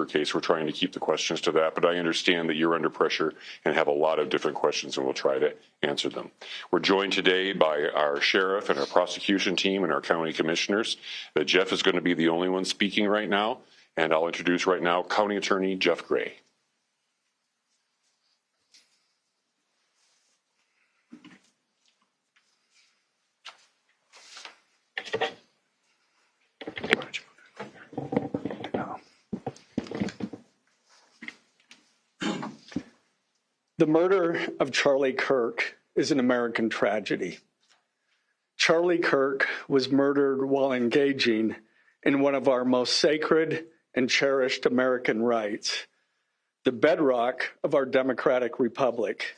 case. We're trying to keep the questions to that, but I understand that you're under pressure and have a lot of different questions, and we'll try to answer them. We're joined today by our sheriff and our prosecution team and our county commissioners. Jeff is going to be the only one speaking right now, and I'll introduce right now County Attorney Jeff Gray. The murder of Charlie Kirk is an American tragedy. Charlie Kirk was murdered while engaging in one of our most sacred and cherished American rights, the bedrock of our democratic republic,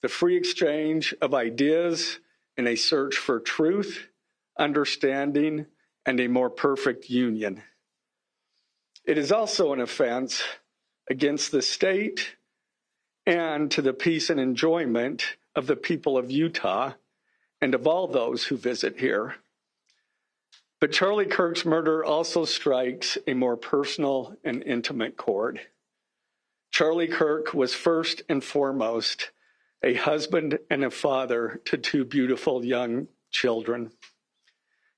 the free exchange of ideas in a search for truth, understanding, and a more perfect union. It is also an offense against the state and to the peace and enjoyment of the people of Utah and of all those who visit here. But Charlie Kirk's murder also strikes a more personal and intimate chord. Charlie Kirk was first and foremost a husband and a father to two beautiful young children.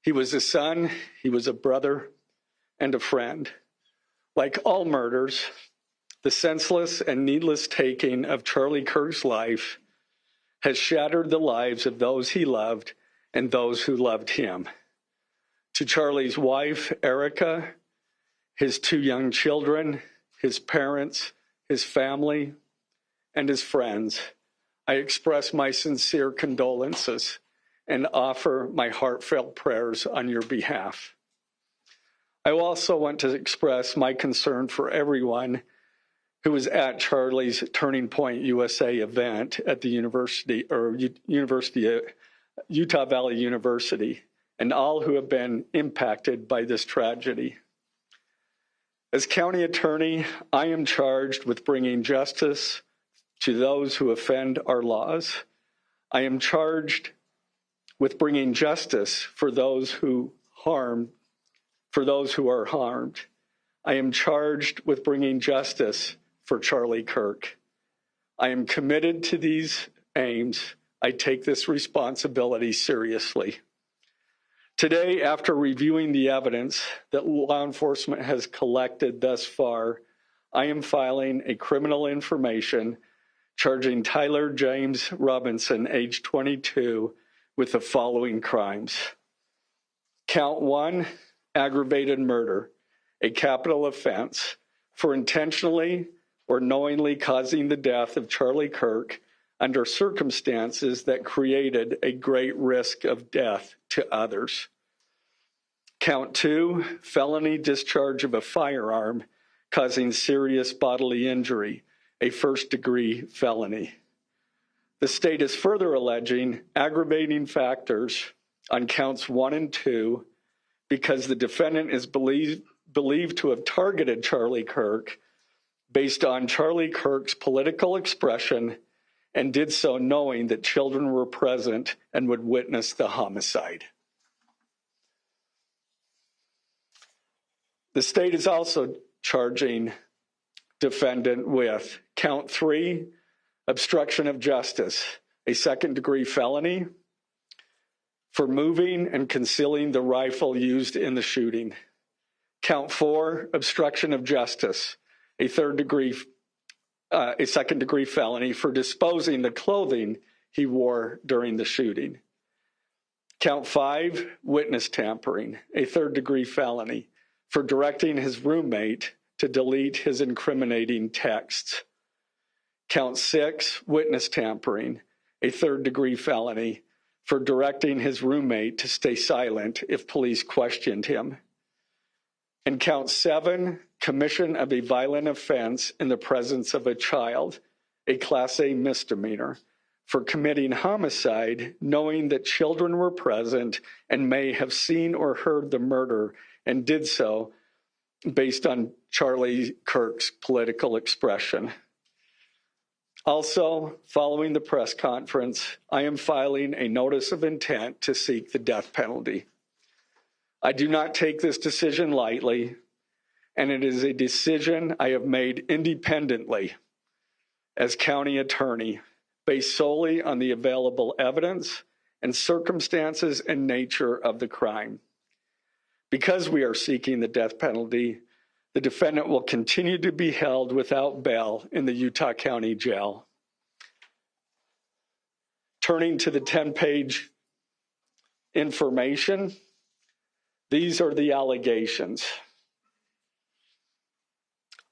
He was a son, he was a brother, and a friend. Like all murders, the senseless and needless taking of Charlie Kirk's life has shattered the lives of those he loved and those who loved him. To Charlie's wife, Erica, his two young children, his parents, his family, and his friends, I express my sincere condolences and offer my heartfelt prayers on your behalf. I also want to express my concern for everyone who was at Charlie's Turning Point USA event at the Utah Valley University, and all who have been impacted by this tragedy. As county attorney, I am charged with bringing justice to those who offend our laws. I am charged with bringing justice for those who are harmed. I am charged with bringing justice for Charlie Kirk. I am committed to these aims. I take this responsibility seriously. Today, after reviewing the evidence that law enforcement has collected thus far, I am filing a criminal information charging Tyler James Robinson, age 22, with the following crimes. Count 1, aggravated murder, a capital offense for intentionally or knowingly causing the death of Charlie Kirk under circumstances that created a great risk of death to others. Count 2, felony discharge of a firearm causing serious bodily injury, a first-degree felony. The state is further alleging aggravating factors on counts 1 and 2 because the defendant is believed to have targeted Charlie Kirk based on Charlie Kirk's political expression and did so knowing that children were present and would witness the homicide. The state is also charging defendant with count 3, obstruction of justice, a second-degree felony for moving and concealing the rifle used in the shooting. Count 4, obstruction of justice, a second-degree felony for disposing the clothing he wore during the shooting. Count 5, witness tampering, a third-degree felony for directing his roommate to delete his incriminating texts. Count 6, witness tampering, a third-degree felony for directing his roommate to stay silent if police questioned him. And count 7, commission of a violent offense in the presence of a child, a Class A misdemeanor, for committing homicide knowing that children were present and may have seen or heard the murder and did so based on Charlie Kirk's political expression. Also, following the press conference, I am filing a notice of intent to seek the death penalty. I do not take this decision lightly, and it is a decision I have made independently as county attorney, based solely on the available evidence and circumstances and nature of the crime. Because we are seeking the death penalty, the defendant will continue to be held without bail in the Utah County Jail. Turning to the 10-page information, these are the allegations.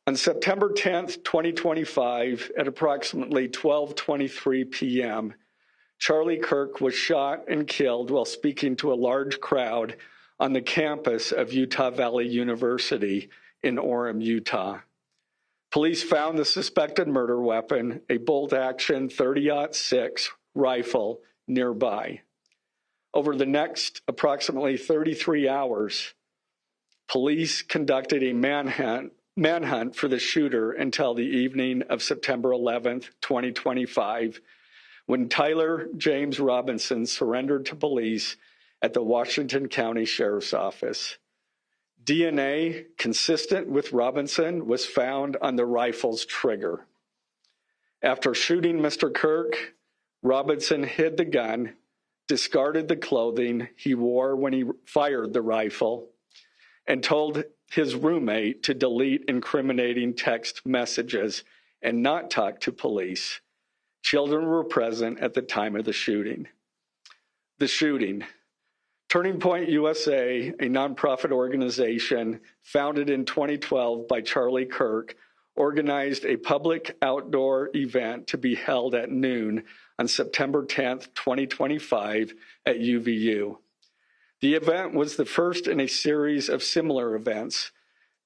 On September 10th, 2025, at approximately 12:23 p.m., Charlie Kirk was shot and killed while speaking to a large crowd on the campus of Utah Valley University in Orem, Utah. Police found the suspected murder weapon, a bolt-action .30-06 rifle, nearby. Over the next approximately 33 hours, police conducted a manhunt for the shooter until the evening of September 11th, 2025, when Tyler James Robinson surrendered to police at the Washington County Sheriff's Office. DNA consistent with Robinson was found on the rifle's trigger. After shooting Mr. Kirk, Robinson hid the gun, discarded the clothing he wore when he fired the rifle, and told his roommate to delete incriminating text messages and not talk to police. Children were present at the time of the shooting. The shooting. Turning Point USA, a nonprofit organization founded in 2012 by Charlie Kirk, organized a public outdoor event to be held at noon on September 10th, 2025 at UVU. The event was the first in a series of similar events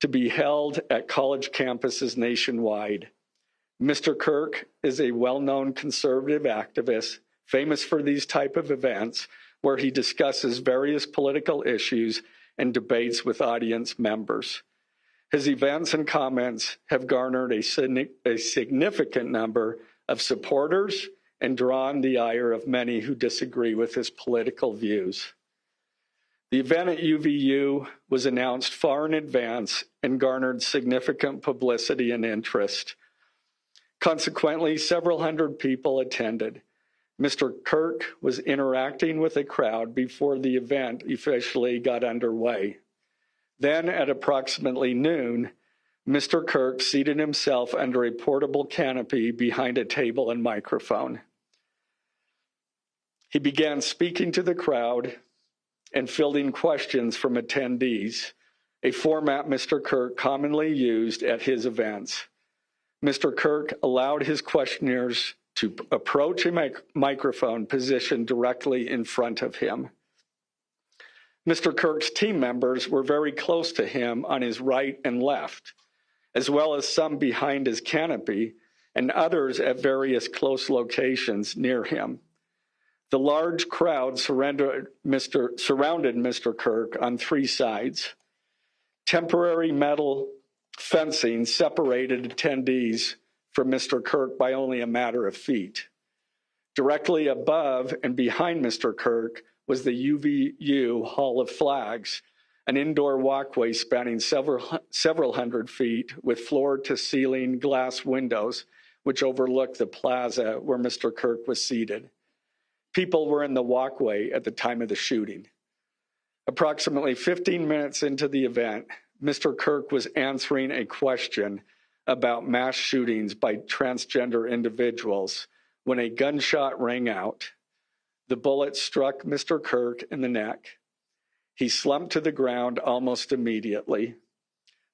to be held at college campuses nationwide. Mr. Kirk is a well-known conservative activist, famous for these type of events, where he discusses various political issues and debates with audience members. His events and comments have garnered a significant number of supporters and drawn the ire of many who disagree with his political views. The event at UVU was announced far in advance and garnered significant publicity and interest. Consequently, several hundred people attended. Mr. Kirk was interacting with a crowd before the event officially got underway. Then, at approximately noon, Mr. Kirk seated himself under a portable canopy behind a table and microphone. He began speaking to the crowd and fielding questions from attendees, a format Mr. Kirk commonly used at his events. Mr. Kirk allowed his questioners to approach a microphone positioned directly in front of him. Mr. Kirk's team members were very close to him on his right and left, as well as some behind his canopy and others at various close locations near him. The large crowd surrounded Mr. Kirk on three sides. Temporary metal fencing separated attendees from Mr. Kirk by only a matter of feet. Directly above and behind Mr. Kirk was the UVU Hall of Flags, an indoor walkway spanning several hundred feet with floor-to-ceiling glass windows which overlooked the plaza where Mr. Kirk was seated. People were in the walkway at the time of the shooting. Approximately 15 minutes into the event, Mr. Kirk was answering a question about mass shootings by transgender individuals when a gunshot rang out. The bullet struck Mr. Kirk in the neck. He slumped to the ground almost immediately.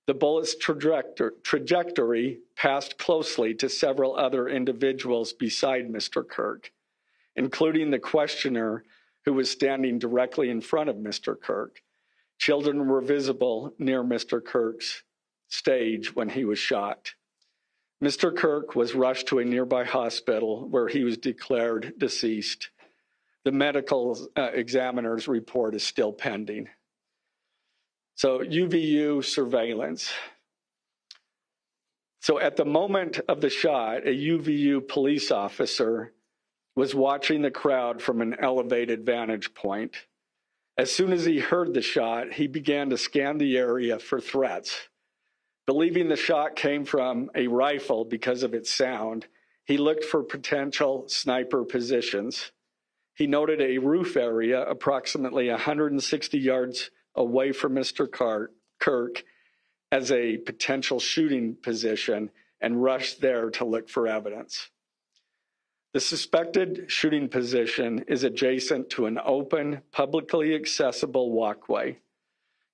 The bullet's trajectory passed closely to several other individuals beside Mr. Kirk, including the questioner who was standing directly in front of Mr. Kirk. Children were visible near Mr. Kirk's stage when he was shot. Mr. Kirk was rushed to a nearby hospital where he was declared deceased. The medical examiner's report is still pending. So UVU surveillance. So at the moment of the shot, a UVU police officer was watching the crowd from an elevated vantage point. As soon as he heard the shot, he began to scan the area for threats. Believing the shot came from a rifle because of its sound, he looked for potential sniper positions. He noted a roof area approximately 160 yards away from Mr. Kirk as a potential shooting position and rushed there to look for evidence. The suspected shooting position is adjacent to an open, publicly accessible walkway.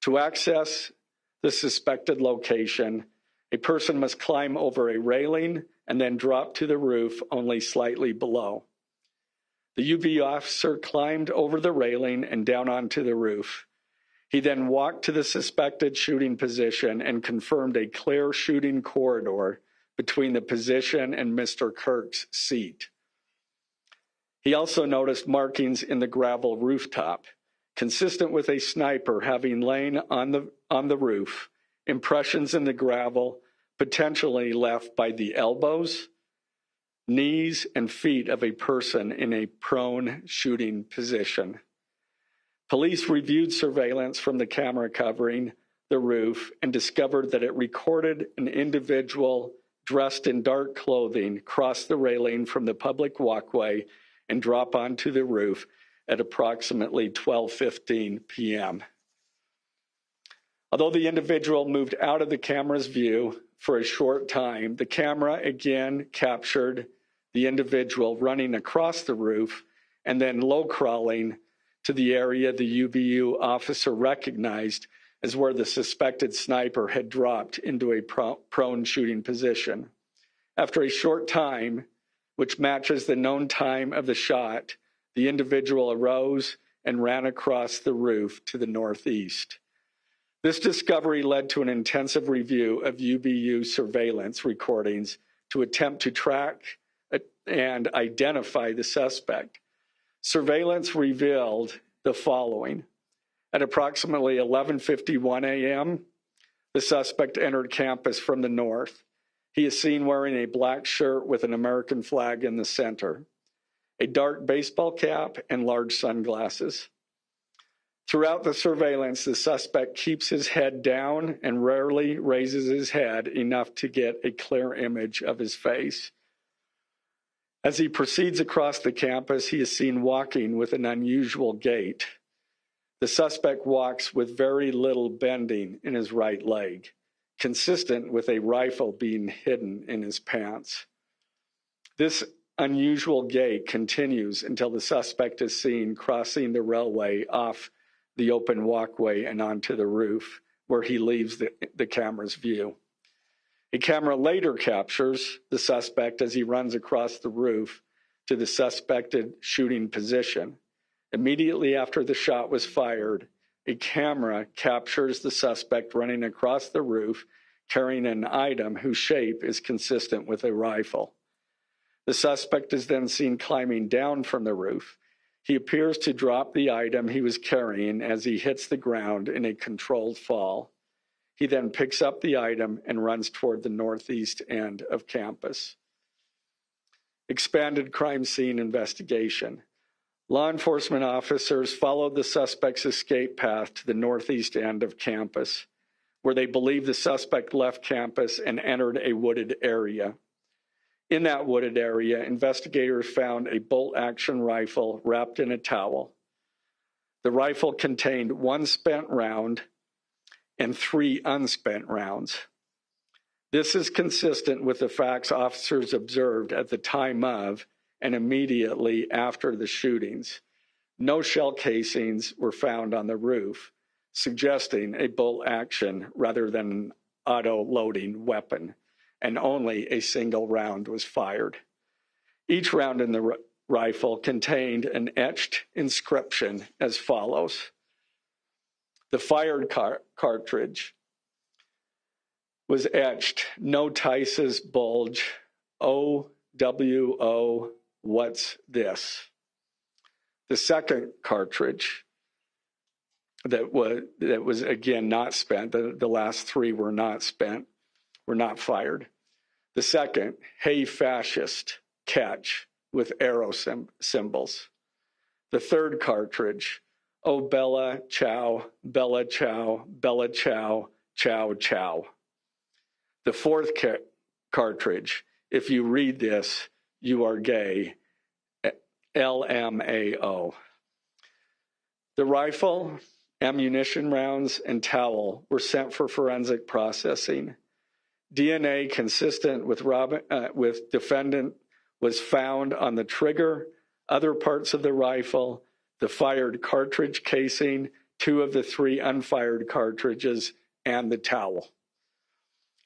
To access the suspected location, a person must climb over a railing and then drop to the roof only slightly below. The UV officer climbed over the railing and down onto the roof. He then walked to the suspected shooting position and confirmed a clear shooting corridor between the position and Mr. Kirk's seat. He also noticed markings in the gravel rooftop, consistent with a sniper having lain on the roof, impressions in the gravel potentially left by the elbows, knees, and feet of a person in a prone shooting position. Police reviewed surveillance from the camera covering the roof and discovered that it recorded an individual dressed in dark clothing cross the railing from the public walkway and drop onto the roof at approximately 12:15 p.m. Although the individual moved out of the camera's view for a short time, the camera again captured the individual running across the roof and then low crawling to the area the UVU officer recognized as where the suspected sniper had dropped into a prone shooting position. After a short time, which matches the known time of the shot, the individual arose and ran across the roof to the northeast. This discovery led to an intensive review of UVU surveillance recordings to attempt to track and identify the suspect. Surveillance revealed the following. At approximately 11:51 a.m., the suspect entered campus from the north. He is seen wearing a black shirt with an American flag in the center, a dark baseball cap, and large sunglasses. Throughout the surveillance, the suspect keeps his head down and rarely raises his head enough to get a clear image of his face. As he proceeds across the campus, he is seen walking with an unusual gait. The suspect walks with very little bending in his right leg, consistent with a rifle being hidden in his pants. This unusual gait continues until the suspect is seen crossing the railway off the open walkway and onto the roof, where he leaves the camera's view. A camera later captures the suspect as he runs across the roof to the suspected shooting position. Immediately after the shot was fired, a camera captures the suspect running across the roof carrying an item whose shape is consistent with a rifle. The suspect is then seen climbing down from the roof. He appears to drop the item he was carrying as he hits the ground in a controlled fall. He then picks up the item and runs toward the northeast end of campus. Expanded crime scene investigation. Law enforcement officers followed the suspect's escape path to the northeast end of campus, where they believe the suspect left campus and entered a wooded area. In that wooded area, investigators found a bolt-action rifle wrapped in a towel. The rifle contained one spent round and 3 unspent rounds. This is consistent with the facts officers observed at the time of and immediately after the shootings. No shell casings were found on the roof, suggesting a bolt action rather than an auto-loading weapon, and only a single round was fired. Each round in the rifle contained an etched inscription as follows. The fired cartridge was etched, "No Tice's bulge, OWO, what's this?" The second cartridge that was again not spent, the last 3 were not spent, were not fired. The second, "Hey fascist, catch," with arrow symbols. The third cartridge, "Oh Bella, chow, Bella, chow, Bella, chow, chow, chow." The fourth cartridge, if you read this, you are gay, LMAO. The rifle, ammunition rounds, and towel were sent for forensic processing. DNA consistent with defendant was found on the trigger, other parts of the rifle, the fired cartridge casing, 2 of the 3 unfired cartridges, and the towel.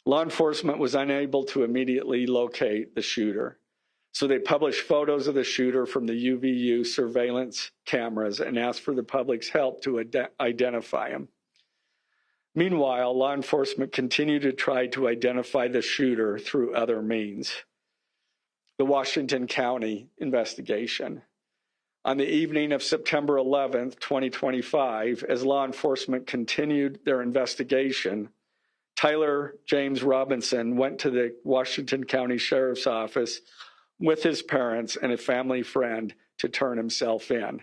Law enforcement was unable to immediately locate the shooter, so they published photos of the shooter from the UVU surveillance cameras and asked for the public's help to identify him. Meanwhile, law enforcement continued to try to identify the shooter through other means. The Washington County investigation. On the evening of September 11th, 2025, as law enforcement continued their investigation, Tyler James Robinson went to the Washington County Sheriff's Office with his parents and a family friend to turn himself in.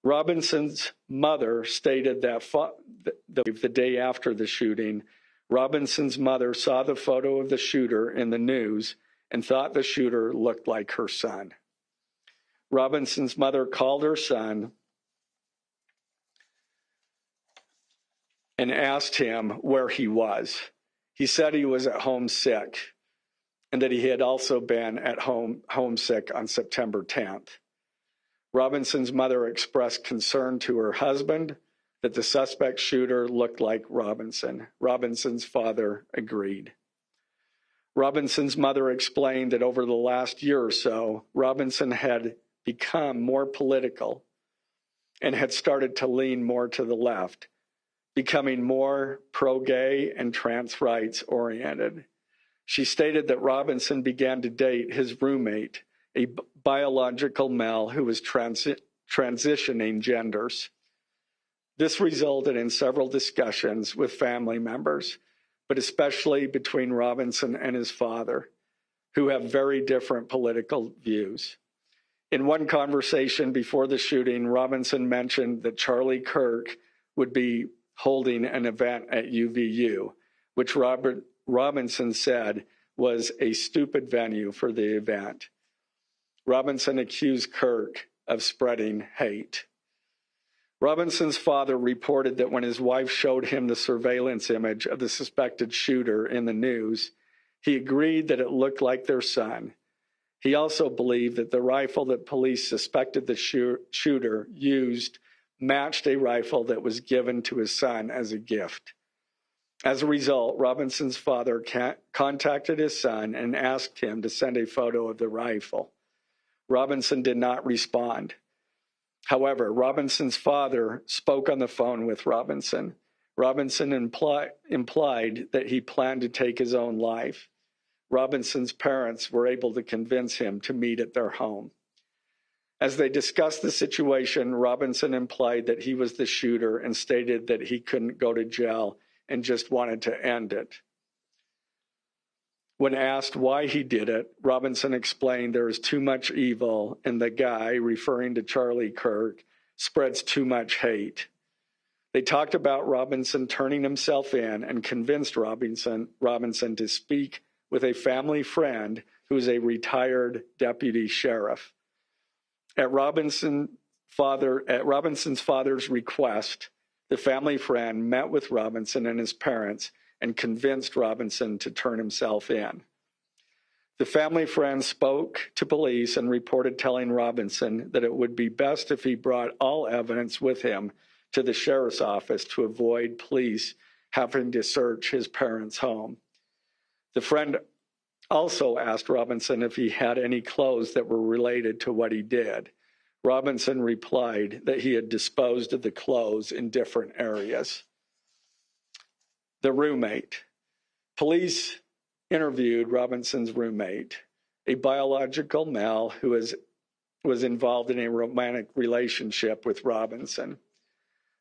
Robinson's mother stated that the day after the shooting, Robinson's mother saw the photo of the shooter in the news and thought the shooter looked like her son. Robinson's mother called her son and asked him where he was. He said he was at home sick and that he had also been at homesick on September 10th. Robinson's mother expressed concern to her husband that the suspect shooter looked like Robinson. Robinson's father agreed. Robinson's mother explained that over the last year or so, Robinson had become more political and had started to lean more to the left, becoming more pro-gay and trans rights oriented. She stated that Robinson began to date his roommate, a biological male who was transitioning genders. This resulted in several discussions with family members, but especially between Robinson and his father, who have very different political views. In one conversation before the shooting, Robinson mentioned that Charlie Kirk would be holding an event at UVU, which Robinson said was a stupid venue for the event. Robinson accused Kirk of spreading hate. Robinson's father reported that when his wife showed him the surveillance image of the suspected shooter in the news, he agreed that it looked like their son. He also believed that the rifle that police suspected the shooter used matched a rifle that was given to his son as a gift. As a result, Robinson's father contacted his son and asked him to send a photo of the rifle. Robinson did not respond. However, Robinson's father spoke on the phone with Robinson. Robinson implied that he planned to take his own life. Robinson's parents were able to convince him to meet at their home. As they discussed the situation, Robinson implied that he was the shooter and stated that he couldn't go to jail and just wanted to end it. When asked why he did it, Robinson explained there is too much evil and the guy, referring to Charlie Kirk, spreads too much hate. They talked about Robinson turning himself in and convinced Robinson to speak with a family friend who is a retired deputy sheriff. At Robinson's father's request, the family friend met with Robinson and his parents and convinced Robinson to turn himself in. The family friend spoke to police and reported telling Robinson that it would be best if he brought all evidence with him to the sheriff's office to avoid police having to search his parents' home. The friend also asked Robinson if he had any clothes that were related to what he did. Robinson replied that he had disposed of the clothes in different areas. The roommate. Police interviewed Robinson's roommate, a biological male who was involved in a romantic relationship with Robinson.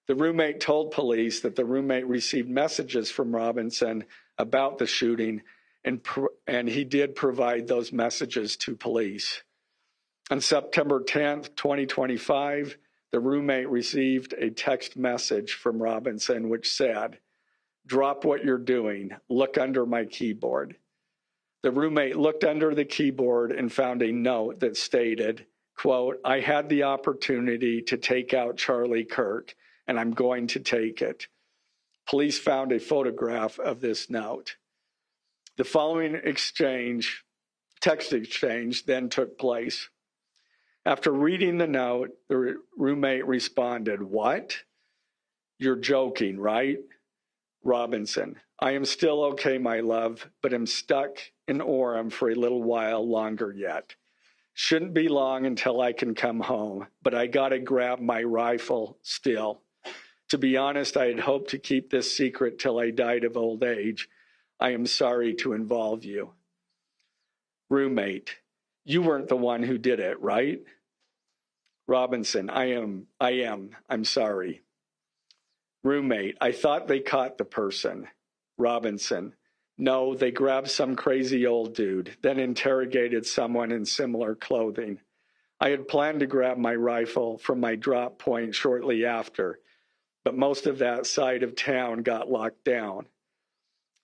The roommate told police that the roommate received messages from Robinson about the shooting, and he did provide those messages to police. On September 10th, 2025, the roommate received a text message from Robinson which said, Drop what you're doing. Look under my keyboard. The roommate looked under the keyboard and found a note that stated, quote, I had the opportunity to take out Charlie Kirk, and I'm going to take it. Police found a photograph of this note. The following text exchange, then took place. After reading the note, the roommate responded, what? You're joking, right? Robinson, I am still okay, my love, but am stuck in Orem for a little while longer yet. Shouldn't be long until I can come home, but I gotta grab my rifle still. To be honest, I had hoped to keep this secret till I died of old age. I am sorry to involve you. Roommate, you weren't the one who did it, right? Robinson, I am. I'm sorry. Roommate, I thought they caught the person. Robinson, no, they grabbed some crazy old dude, then interrogated someone in similar clothing. I had planned to grab my rifle from my drop point shortly after, but most of that side of town got locked down.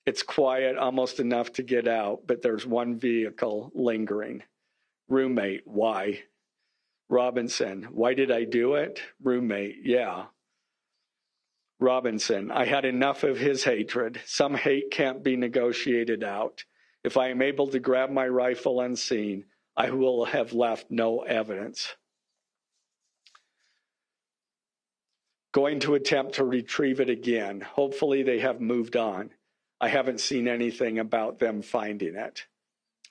It's quiet, almost enough to get out, but there's one vehicle lingering. Roommate, why? Robinson, why did I do it? Roommate, yeah. Robinson, I had enough of his hatred. Some hate can't be negotiated out. If I am able to grab my rifle unseen, I will have left no evidence. Going to attempt to retrieve it again. Hopefully they have moved on. I haven't seen anything about them finding it.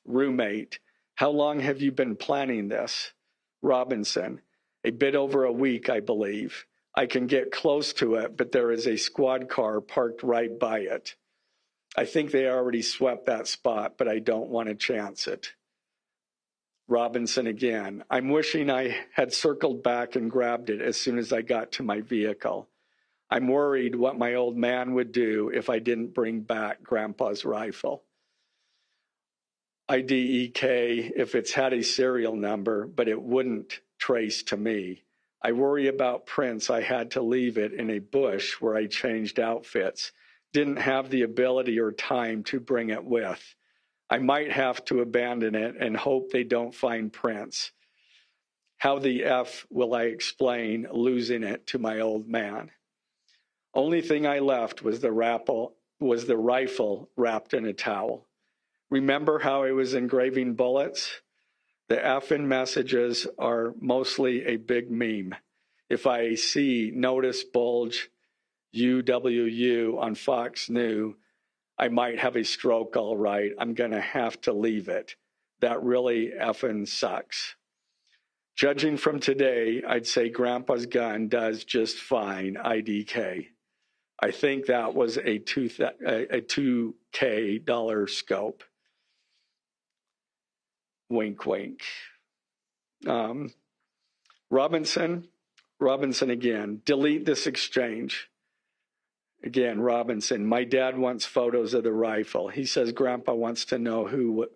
Roommate, how long have you been planning this? Robinson, a bit over a week, I believe. I can get close to it, but there is a squad car parked right by it. I think they already swept that spot, but I don't want to chance it. Robinson again, I'm wishing I had circled back and grabbed it as soon as I got to my vehicle. I'm worried what my old man would do if I didn't bring back Grandpa's rifle. IDEK if it's had a serial number, but it wouldn't trace to me. I worry about prints. I had to leave it in a bush where I changed outfits. Didn't have the ability or time to bring it with. I might have to abandon it and hope they don't find prints. How the F will I explain losing it to my old man? Only thing I left was the rifle wrapped in a towel. Remember how I was engraving bullets? The F in messages are mostly a big meme. If I see notice bulge UWU on Fox News, I might have a stroke, all right. I'm going to have to leave it. That really effing sucks. Judging from today, I'd say Grandpa's gun does just fine, IDK. I think that was a $2K dollar scope. Wink, wink. Robinson again, delete this exchange. Again, Robinson, my dad wants photos of the rifle. He says Grandpa wants to know who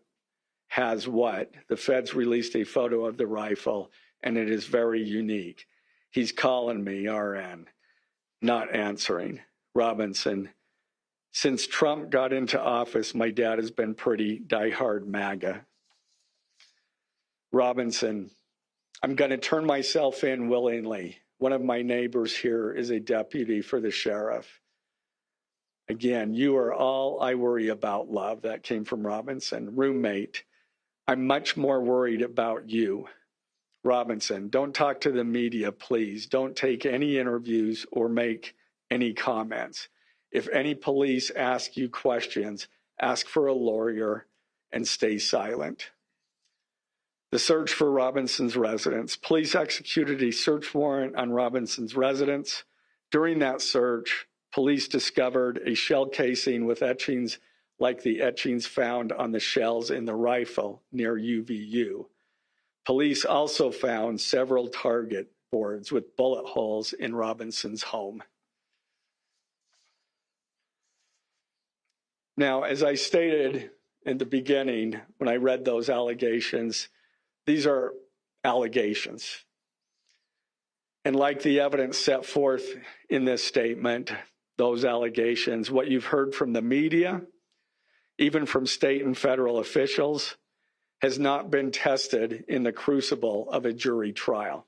has what. The feds released a photo of the rifle, and it is very unique. He's calling me, RN, not answering. Robinson, since Trump got into office, my dad has been pretty diehard MAGA. Robinson, I'm going to turn myself in willingly. One of my neighbors here is a deputy for the sheriff. Again, you are all I worry about, love. That came from Robinson. Roommate, I'm much more worried about you. Robinson, don't talk to the media, please. Don't take any interviews or make any comments. If any police ask you questions, ask for a lawyer and stay silent. The search for Robinson's residence. Police executed a search warrant on Robinson's residence. During that search, police discovered a shell casing with etchings like the etchings found on the shells in the rifle near UVU. Police also found several target boards with bullet holes in Robinson's home. Now, as I stated in the beginning, when I read those allegations, these are allegations. And like the evidence set forth in this statement, those allegations. What you've heard from the media, even from state and federal officials, has not been tested in the crucible of a jury trial.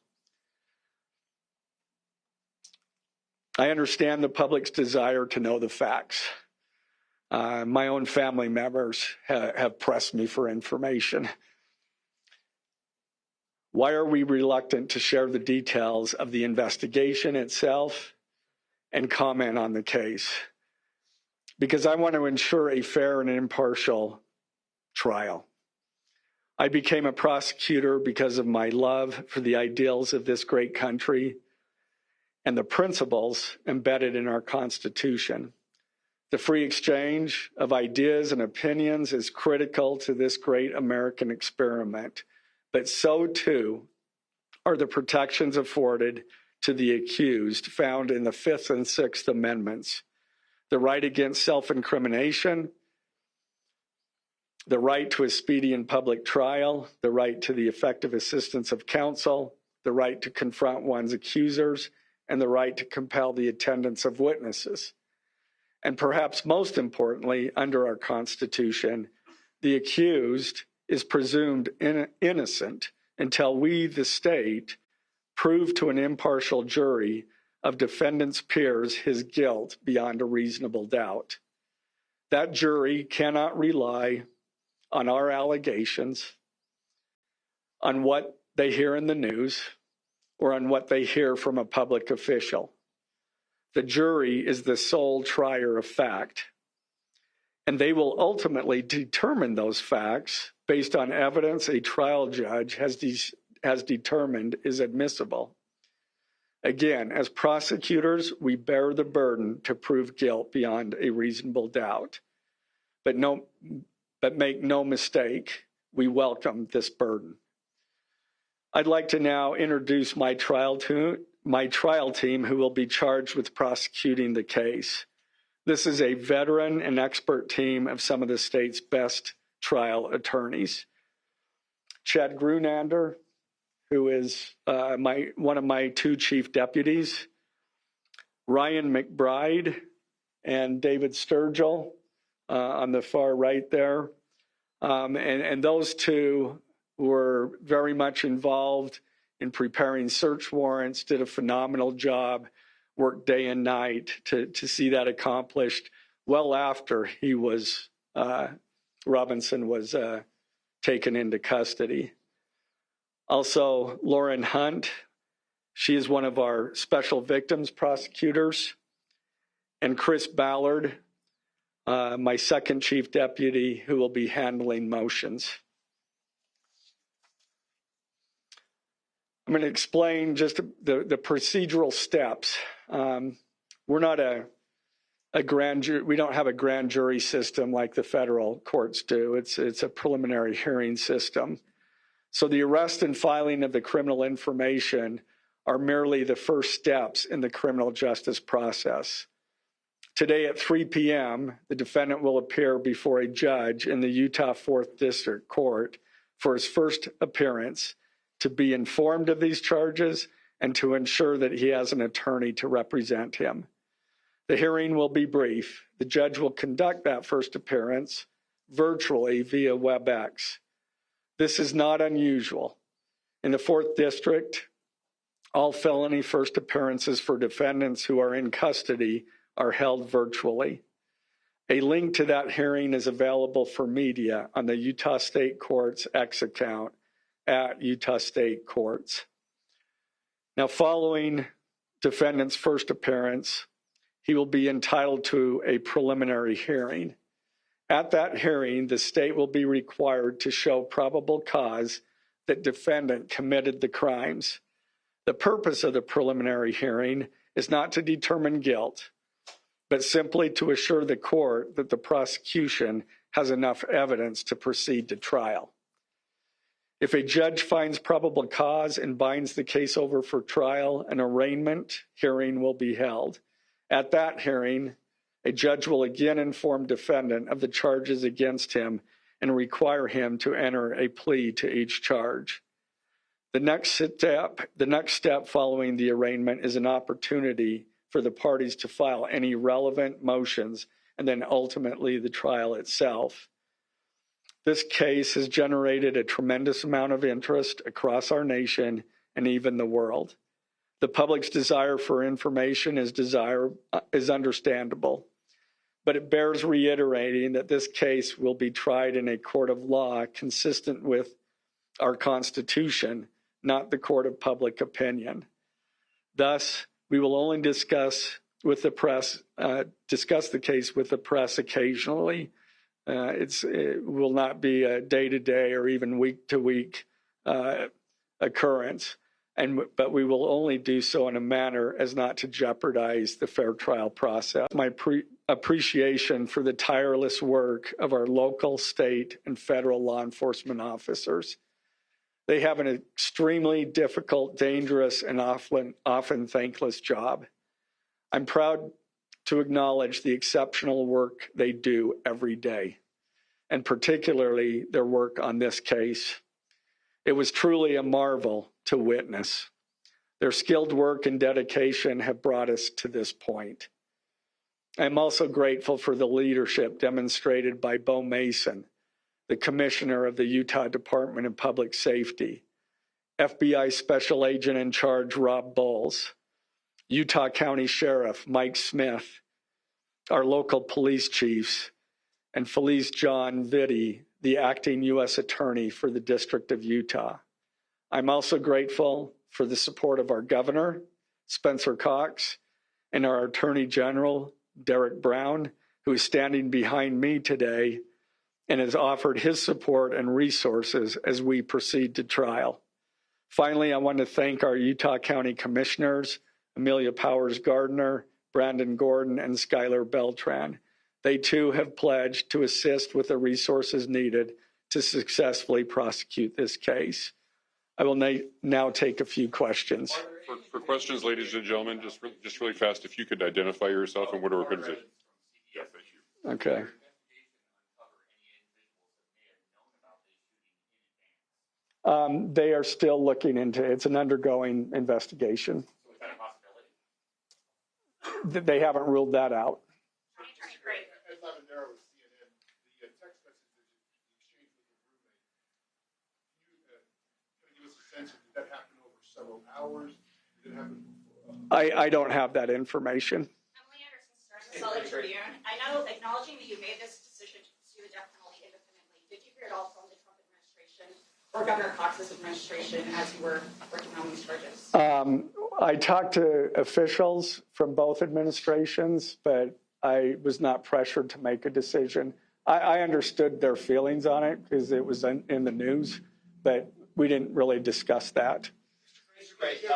I understand the public's desire to know the facts. My own family members have pressed me for information. Why are we reluctant to share the details of the investigation itself and comment on the case? Because I want to ensure a fair and impartial trial. I became a prosecutor because of my love for the ideals of this great country and the principles embedded in our Constitution. The free exchange of ideas and opinions is critical to this great American experiment, but so too are the protections afforded to the accused found in the Fifth and Sixth Amendments: the right against self-incrimination, the right to a speedy and public trial, the right to the effective assistance of counsel, the right to confront one's accusers, and the right to compel the attendance of witnesses. And perhaps most importantly, under our Constitution, the accused is presumed innocent until we, the state, prove to an impartial jury of defendant's peers his guilt beyond a reasonable doubt. That jury cannot rely on our allegations, on what they hear in the news, or on what they hear from a public official. The jury is the sole trier of fact, and they will ultimately determine those facts based on evidence a trial judge has determined is admissible. Again, as prosecutors, we bear the burden to prove guilt beyond a reasonable doubt. But make no mistake, we welcome this burden. I'd like to now introduce my trial team who will be charged with prosecuting the case. This is a veteran and expert team of some of the state's best trial attorneys. Chad Grunander, who is one of my two chief deputies, Ryan McBride and David Sturgill on the far right there. And those two were very much involved in preparing search warrants, did a phenomenal job, worked day and night to see that accomplished well after Robinson was taken into custody. Also, Lauren Hunt, she is one of our special victims prosecutors, and Chris Ballard, my second chief deputy, who will be handling motions. I'm going to explain just the procedural steps. We're not a grand jury. We don't have a grand jury system like the federal courts do. It's a preliminary hearing system. So the arrest and filing of the criminal information are merely the first steps in the criminal justice process. Today at 3 p.m., the defendant will appear before a judge in the Utah 4th District Court for his first appearance to be informed of these charges and to ensure that he has an attorney to represent him. The hearing will be brief. The judge will conduct that first appearance virtually via WebEx. This is not unusual. In the 4th District, all felony first appearances for defendants who are in custody are held virtually. A link to that hearing is available for media on the Utah State Court's X account at Utah State Courts. Now, following defendant's first appearance, he will be entitled to a preliminary hearing. At that hearing, the state will be required to show probable cause that defendant committed the crimes. The purpose of the preliminary hearing is not to determine guilt, but simply to assure the court that the prosecution has enough evidence to proceed to trial. If a judge finds probable cause and binds the case over for trial, an arraignment hearing will be held. At that hearing, a judge will again inform defendant of the charges against him and require him to enter a plea to each charge. The next step following the arraignment is an opportunity for the parties to file any relevant motions and then ultimately the trial itself. This case has generated a tremendous amount of interest across our nation and even the world. The public's desire for information is understandable, but it bears reiterating that this case will be tried in a court of law consistent with our Constitution, not the court of public opinion. Thus, we will only discuss the case with the press occasionally. It will not be a day-to-day or even week-to-week occurrence, but we will only do so in a manner as not to jeopardize the fair trial process. My appreciation for the tireless work of our local, state, and federal law enforcement officers. They have an extremely difficult, dangerous, and often thankless job. I'm proud to acknowledge the exceptional work they do every day, and particularly their work on this case. It was truly a marvel to witness. Their skilled work and dedication have brought us to this point. I'm also grateful for the leadership demonstrated by Bo Mason, the Commissioner of the Utah Department of Public Safety, FBI Special Agent in Charge Rob Bowles, Utah County Sheriff Mike Smith, our local police chiefs, and Felice John Vitti, the acting U.S. Attorney for the District of Utah. I'm also grateful for the support of our Governor, Spencer Cox, and our Attorney General, Derek Brown, who is standing behind me today and has offered his support and resources as we proceed to trial. Finally, I want to thank our Utah County Commissioners, Amelia Powers Gardner, Brandon Gordon, and Skylar Beltran. They too have pledged to assist with the resources needed to successfully prosecute this case. I will now take a few questions. For questions, ladies and gentlemen, just really fast, if you could identify yourself and what organization. Yeah, thank you. Okay. They are still looking into it. It's an undergoing investigation. So is that a possibility? They haven't ruled that out. As I'm in there with CNN, the text message that you exchanged with the roommate, can you give us a sense of did that happen over several hours? Did it happen before? I don't have that information. Emily Anderson, Star Solid Tribune. I know, acknowledging that you made this decision to pursue the death penalty independently, did you hear it all from the Trump administration or Governor Cox's administration as you were working on these charges? I talked to officials from both administrations, but I was not pressured to make a decision. I understood their feelings on it because it was in the news, but we didn't really discuss that. Mr. Gray, the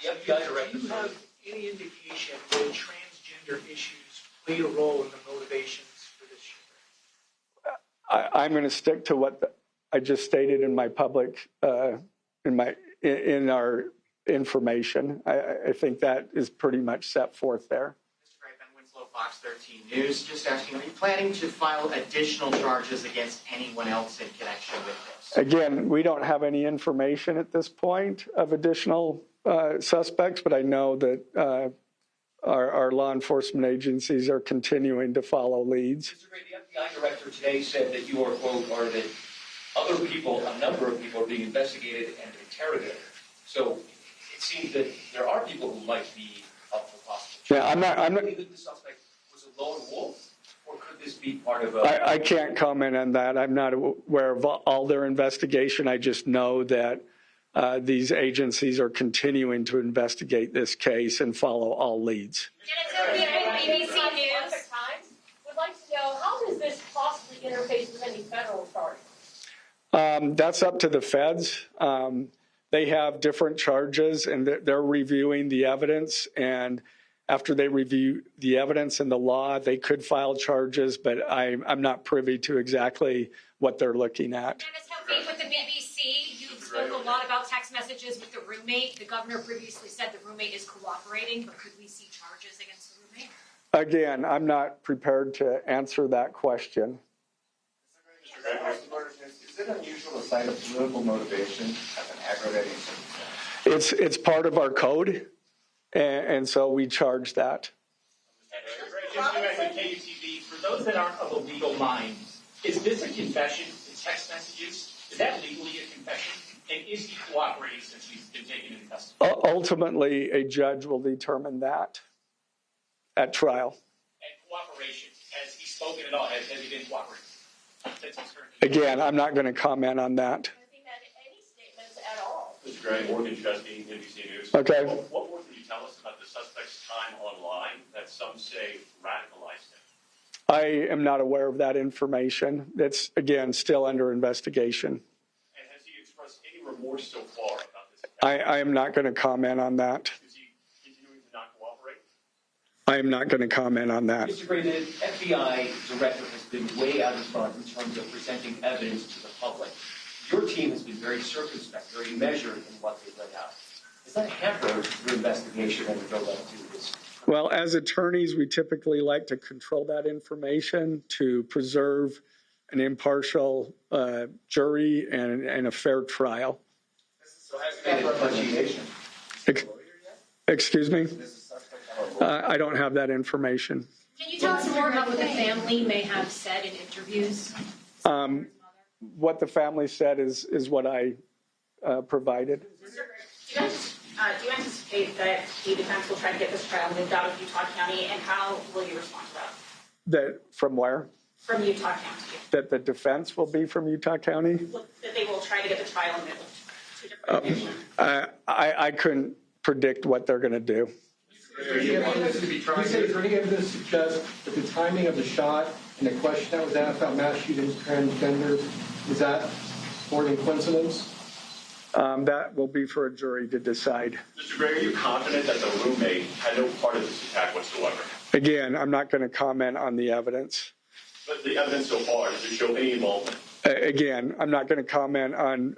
FBI director. Do you have any indication that transgender issues played a role in the motivations for this shooting? I'm going to stick to what I just stated in my public, in our information. I think that is pretty much set forth there. Mr. Gray, Ben Winslow, Fox 13 News. Just asking, are you planning to file additional charges against anyone else in connection with this? Again, we don't have any information at this point of additional suspects, but I know that our law enforcement agencies are continuing to follow leads. Mr. Gray, the FBI director today said that you are, quote, or that other people, a number of people are being investigated and interrogated. So it seems that there are people who might be up for prosecution. Yeah, I'm not. Do you think the suspect was a lone wolf, or could this be part of a... I can't comment on that. I'm not aware of all their investigation. I just know that these agencies are continuing to investigate this case and follow all leads. BBC News. Would like to know, how does this possibly interface with any federal charges? That's up to the feds. They have different charges, and they're reviewing the evidence. And after they review the evidence and the law, they could file charges, but I'm not privy to exactly what they're looking at. Dennis Helfing with the BBC. You spoke a lot about text messages with the roommate. The governor previously said the roommate is cooperating, but could we see charges against the roommate? Again, I'm not prepared to answer that question. Is it unusual to cite a political motivation as an aggravating circumstance? It's part of our code, And so we charge that. Just doing it with KUTV, for those that aren't of a legal mind, is this a confession to text messages? Is that legally a confession? And is he cooperating since he's been taken into custody? Ultimately, a judge will determine that at trial. And cooperation, has he spoken at all? Has he been cooperating? Again, I'm not going to comment on that. Any statements at all? Mr. Gray, Morgan Chesky, NBC News. Okay. What more can you tell us about the suspect's time online that some say radicalized him? I am not aware of that information. That's, again, still under investigation. And has he expressed any remorse so far about this? I am not going to comment on that. Is he continuing to not cooperate? I am not going to comment on that. Mr. Gray, the FBI director has been way out in front in terms of presenting evidence to the public. Your team has been very circumspect, very measured in what they let out. Does that hamper your investigation and the build up to this? Well, as attorneys, we typically like to control that information to preserve an impartial jury and a fair trial. So has there been a investigation? Excuse me? I don't have that information. Can you tell us more about what the family may have said in interviews? What the family said is what I provided. Do you anticipate that the defense will try to get this trial moved out of Utah County, and how will you respond to that? That from where? From Utah County. That the defense will be from Utah County? That they will try to get the trial moved to a different location. I couldn't predict what they're going to do. Is there any evidence to suggest that the timing of the shot and the question that was asked about mass shootings, transgender, is that more than coincidence? That will be for a jury to decide. Mr. Gray, are you confident that the roommate had no part of this attack whatsoever? Again, I'm not going to comment on the evidence. But the evidence so far, does it show any involvement? Again, I'm not going to comment on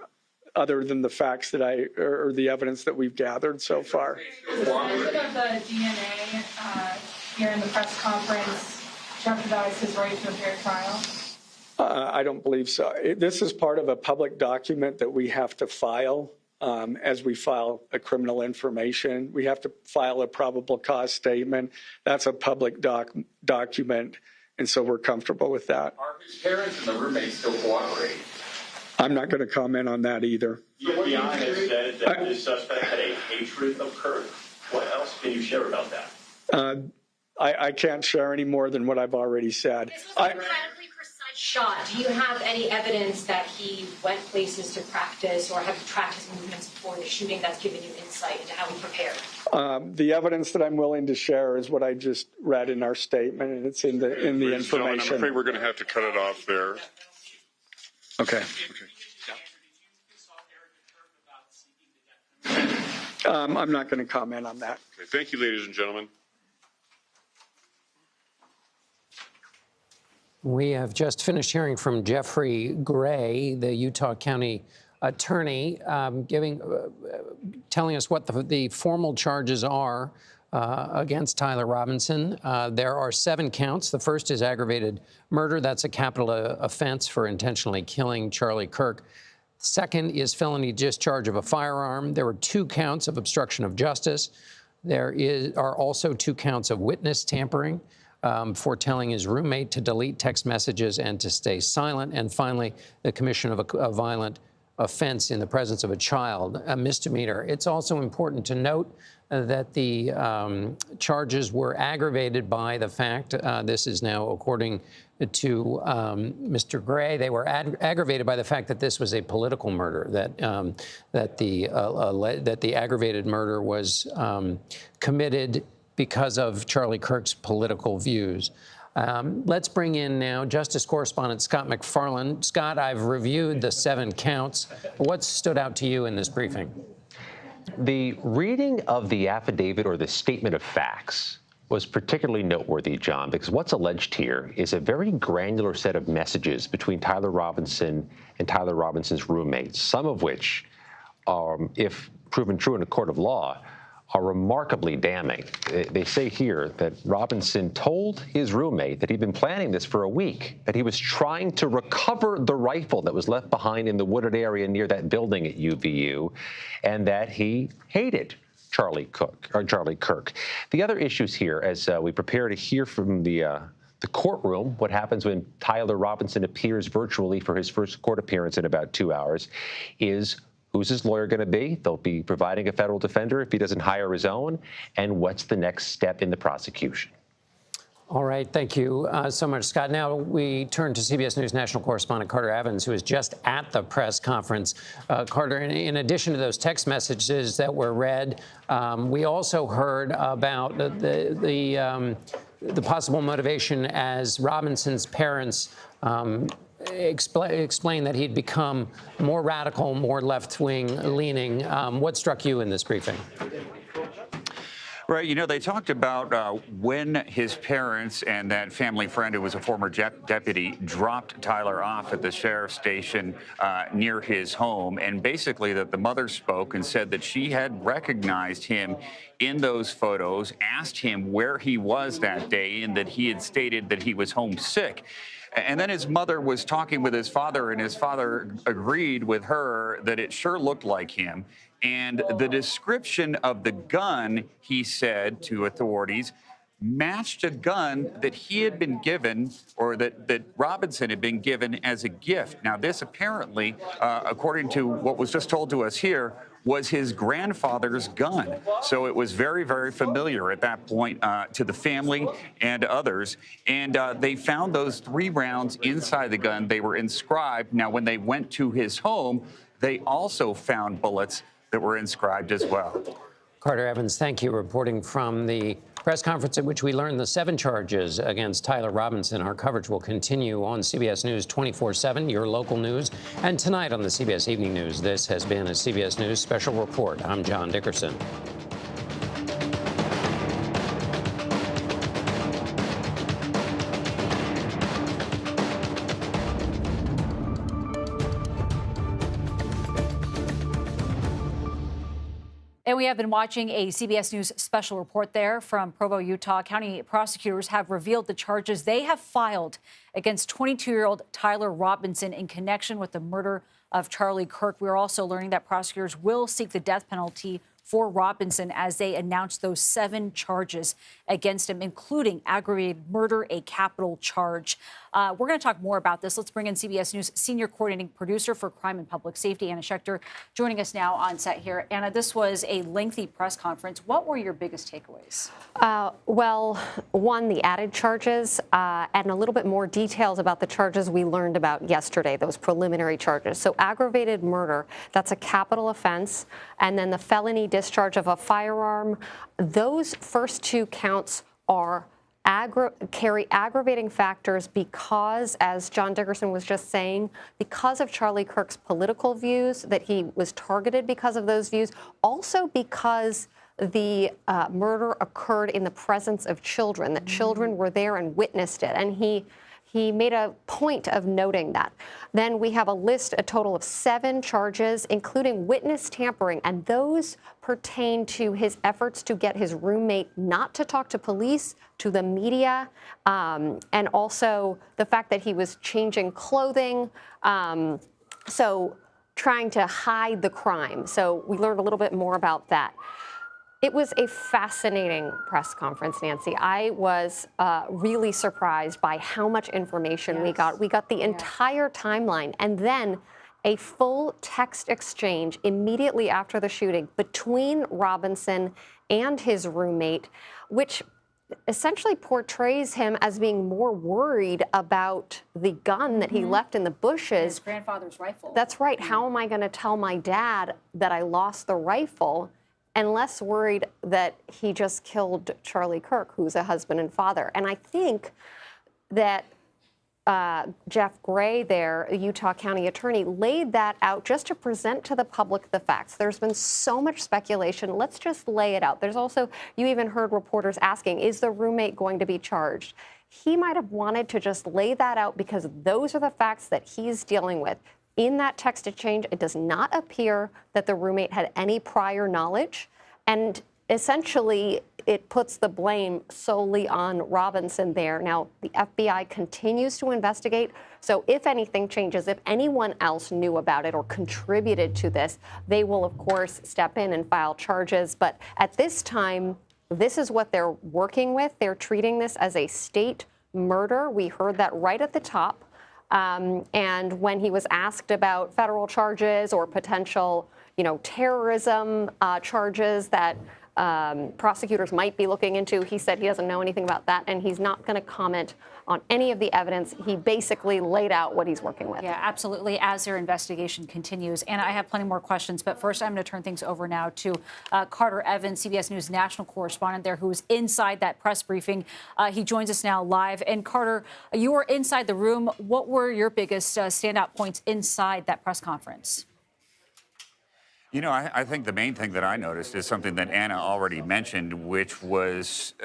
other than the facts that or the evidence that we've gathered so far. Does the mention of the DNA here in the press conference jeopardize his right to a fair trial? I don't believe so. This is part of a public document that we have to file as we file a criminal information. We have to file a probable cause statement. That's a public document, and so we're comfortable with that. Are his parents and the roommate still cooperating? I'm not going to comment on that either. The FBI has said that this suspect had a hatred of Kirk. What else can you share about that? I can't share any more than what I've already said. This was an incredibly precise shot. Do you have any evidence that he went places to practice, or have you tracked his movements before the shooting that's given you insight into how he prepared? The evidence that I'm willing to share is what I just read in our statement, and it's in the information. I'm afraid we're going to have to cut it off there. Okay. I'm not going to comment on that. Okay, thank you, ladies and gentlemen. We have just finished hearing from Jeffrey Gray, the Utah County attorney, telling us what the formal charges are against Tyler Robinson. There are 7 counts. The first is aggravated murder. That's a capital offense for intentionally killing Charlie Kirk. Second is felony discharge of a firearm. There were 2 counts of obstruction of justice. There are also 2 counts of witness tampering for telling his roommate to delete text messages and to stay silent. And finally, the commission of a violent offense in the presence of a child, a misdemeanor. It's also important to note that the charges were aggravated by the fact, this is now according to Mr. Gray, they were aggravated by the fact that this was a political murder, that the aggravated murder was committed because of Charlie Kirk's political views. Let's bring in now Justice Correspondent Scott McFarland. Scott, I've reviewed the 7 counts. What stood out to you in this briefing? The reading of the affidavit or the statement of facts was particularly noteworthy, John, because what's alleged here is a very granular set of messages between Tyler Robinson and Tyler Robinson's roommates, some of which, if proven true in a court of law, are remarkably damning. They say here that Robinson told his roommate that he'd been planning this for a week, that he was trying to recover the rifle that was left behind in the wooded area near that building at UVU, and that he hated Charlie Kirk. The other issues here, as we prepare to hear from the courtroom, what happens when Tyler Robinson appears virtually for his first court appearance in about 2 hours, is who's his lawyer going to be? They'll be providing a federal defender if he doesn't hire his own. And what's the next step in the prosecution? All right. Thank you so much, Scott. Now we turn to CBS News national correspondent Carter Evans, who was just at the press conference. Carter, in addition to those text messages that were read, we also heard about the possible motivation as Robinson's parents explain that he'd become more radical, more left-wing leaning. What struck you in this briefing? Right. You know, they talked about when his parents and that family friend who was a former deputy dropped Tyler off at the sheriff's station near his home. And basically that the mother spoke and said that she had recognized him in those photos, asked him where he was that day, and that he had stated that he was homesick. And then his mother was talking with his father, and his father agreed with her that it sure looked like him. And the description of the gun, he said to authorities, matched a gun that he had been given, or that Robinson had been given as a gift. Now, this apparently, according to what was just told to us here, was his grandfather's gun. So it was very, very familiar at that point to the family and others. And they found those 3 rounds inside the gun. They were inscribed. Now, when they went to his home, they also found bullets that were inscribed as well. Carter Evans, thank you, reporting from the press conference at which we learned the 7 charges against Tyler Robinson. Our coverage will continue on CBS News 24/7, your local news, and tonight on the CBS Evening News. This has been a CBS News Special Report. I'm John Dickerson. And we have been watching a CBS News special report there from Provo, Utah. County prosecutors have revealed the charges they have filed against 22-year-old Tyler Robinson in connection with the murder of Charlie Kirk. We're also learning that prosecutors will seek the death penalty for Robinson as they announced those 7 charges against him, including aggravated murder, a capital charge. We're going to talk more about this. Let's bring in CBS News senior coordinating producer for crime and public safety, Anna Schechter, joining us now on set here. Anna, this was a lengthy press conference. What were your biggest takeaways? Well, one, the added charges and a little bit more details about the charges we learned about yesterday, those preliminary charges. So aggravated murder, that's a capital offense. And then the felony discharge of a firearm, those first 2 counts are carry aggravating factors because, as John Dickerson was just saying, because of Charlie Kirk's political views, that he was targeted because of those views, also because the murder occurred in the presence of children, that children were there and witnessed it. And he made a point of noting that. Then we have a total of 7 charges, including witness tampering, and those pertain to his efforts to get his roommate not to talk to police, to the media, and also the fact that he was changing clothing, so trying to hide the crime. So we learned a little bit more about that. It was a fascinating press conference, Nancy. I was really surprised by how much information we got. We got the entire timeline, and then a full text exchange immediately after the shooting between Robinson and his roommate, which essentially portrays him as being more worried about the gun that he left in the bushes. His grandfather's rifle. That's right. How am I going to tell my dad that I lost the rifle? And less worried that he just killed Charlie Kirk, who's a husband and father. And I think that Jeff Gray there, a Utah County attorney, laid that out just to present to the public the facts. There's been so much speculation. Let's just lay it out. There's also, you even heard reporters asking, is the roommate going to be charged? He might have wanted to just lay that out because those are the facts that he's dealing with. In that text exchange, it does not appear that the roommate had any prior knowledge. And essentially, it puts the blame solely on Robinson there. Now, the FBI continues to investigate. So if anything changes, if anyone else knew about it or contributed to this, they will, of course, step in and file charges. But at this time, this is what they're working with. They're treating this as a state murder. We heard that right at the top. And when he was asked about federal charges or potential, terrorism charges that prosecutors might be looking into, he said he doesn't know anything about that, and he's not going to comment on any of the evidence. He basically laid out what he's working with. Yeah, absolutely, as their investigation continues. And I have plenty more questions, but first I'm going to turn things over now to Carter Evans, CBS News national correspondent there, who was inside that press briefing. He joins us now live. And Carter, you were inside the room. What were your biggest standout points inside that press conference? I think the main thing that I noticed is something that Anna already mentioned, which was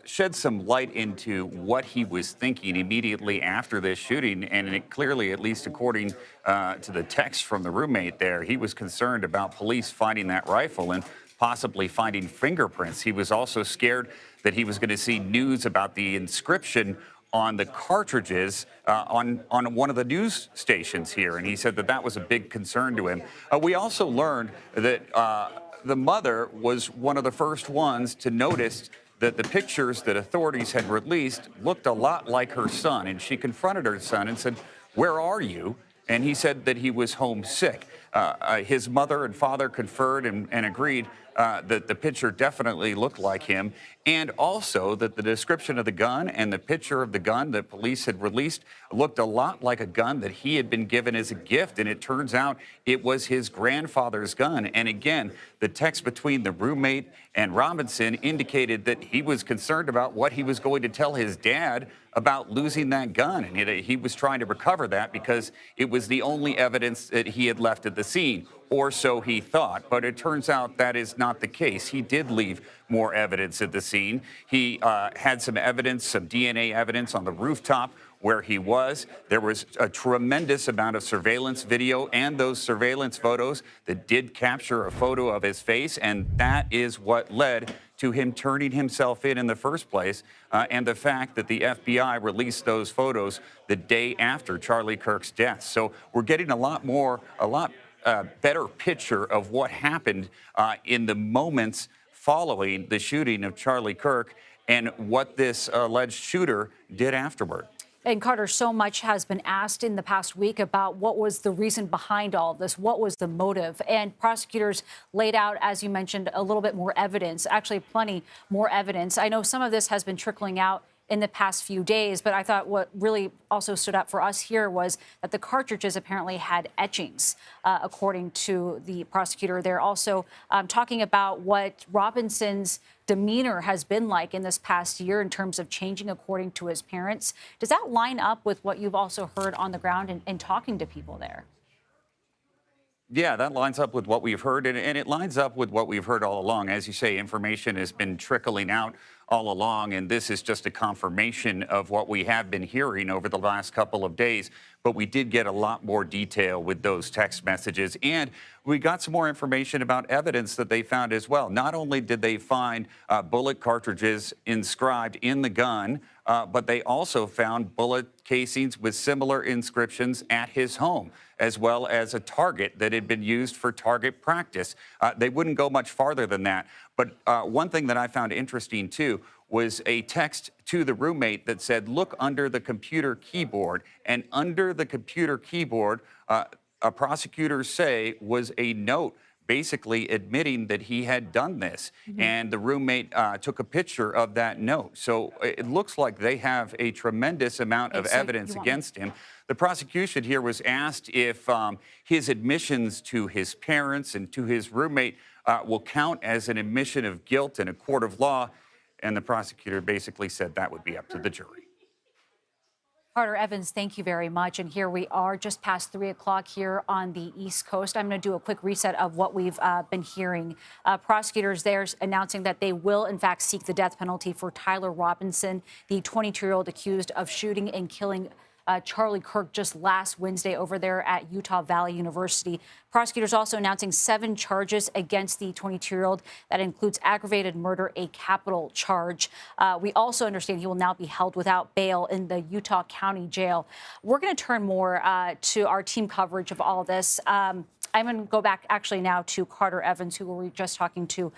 shed some light into what he was thinking immediately after this shooting. And it clearly, at least according to the text from the roommate there, he was concerned about police finding that rifle and possibly finding fingerprints. He was also scared that he was going to see news about the inscription on the cartridges on one of the news stations here. And he said that was a big concern to him. We also learned that the mother was one of the first ones to notice that the pictures that authorities had released looked a lot like her son. And she confronted her son and said, "Where are you?" And he said that he was homesick. His mother and father conferred and agreed that the picture definitely looked like him, and also that the description of the gun and the picture of the gun that police had released looked a lot like a gun that he had been given as a gift, and it turns out it was his grandfather's gun. And again, the text between the roommate and Robinson indicated that he was concerned about what he was going to tell his dad about losing that gun, and he was trying to recover that because it was the only evidence that he had left at the scene, or so he thought. But it turns out that is not the case. He did leave more evidence at the scene. He had some evidence, some DNA evidence on the rooftop where he was. There was a tremendous amount of surveillance video and those surveillance photos that did capture a photo of his face, and that is what led to him turning himself in the first place, and the fact that the FBI released those photos the day after Charlie Kirk's death. So we're getting a lot better picture of what happened in the moments following the shooting of Charlie Kirk and what this alleged shooter did afterward. And Carter, so much has been asked in the past week about what was the reason behind all of this, what was the motive. And prosecutors laid out, as you mentioned, a little bit more evidence, actually plenty more evidence. I know some of this has been trickling out in the past few days, but I thought what really also stood out for us here was that the cartridges apparently had etchings, according to the prosecutor. They're also talking about what Robinson's demeanor has been like in this past year in terms of changing according to his parents. Does that line up with what you've also heard on the ground and talking to people there? Yeah, that lines up with what we've heard, and it lines up with what we've heard all along. As you say, information has been trickling out all along, and this is just a confirmation of what we have been hearing over the last couple of days. But we did get a lot more detail with those text messages, and we got some more information about evidence that they found as well. Not only did they find bullet cartridges inscribed in the gun, but they also found bullet casings with similar inscriptions at his home, as well as a target that had been used for target practice. They wouldn't go much farther than that. But one thing that I found interesting, too, was a text to the roommate that said, "Look under the computer keyboard." And under the computer keyboard, prosecutors say, was a note basically admitting that he had done this. Mm-hmm. And the roommate took a picture of that note. So it looks like they have a tremendous amount of evidence against him. The prosecution here was asked if his admissions to his parents and to his roommate will count as an admission of guilt in a court of law. And the prosecutor basically said that would be up to the jury. Carter Evans, thank you very much. And here we are just past 3 o'clock here on the East Coast. I'm going to do a quick reset of what we've been hearing. Prosecutors there announcing that they will, in fact, seek the death penalty for Tyler Robinson, the 22-year-old accused of shooting and killing Charlie Kirk just last Wednesday over there at Utah Valley University. Prosecutors also announcing 7 charges against the 22-year-old. That includes aggravated murder, a capital charge. We also understand he will now be held without bail in the Utah County Jail. We're going to turn more to our team coverage of all this. I'm going to go back actually now to Carter Evans, who we were just talking to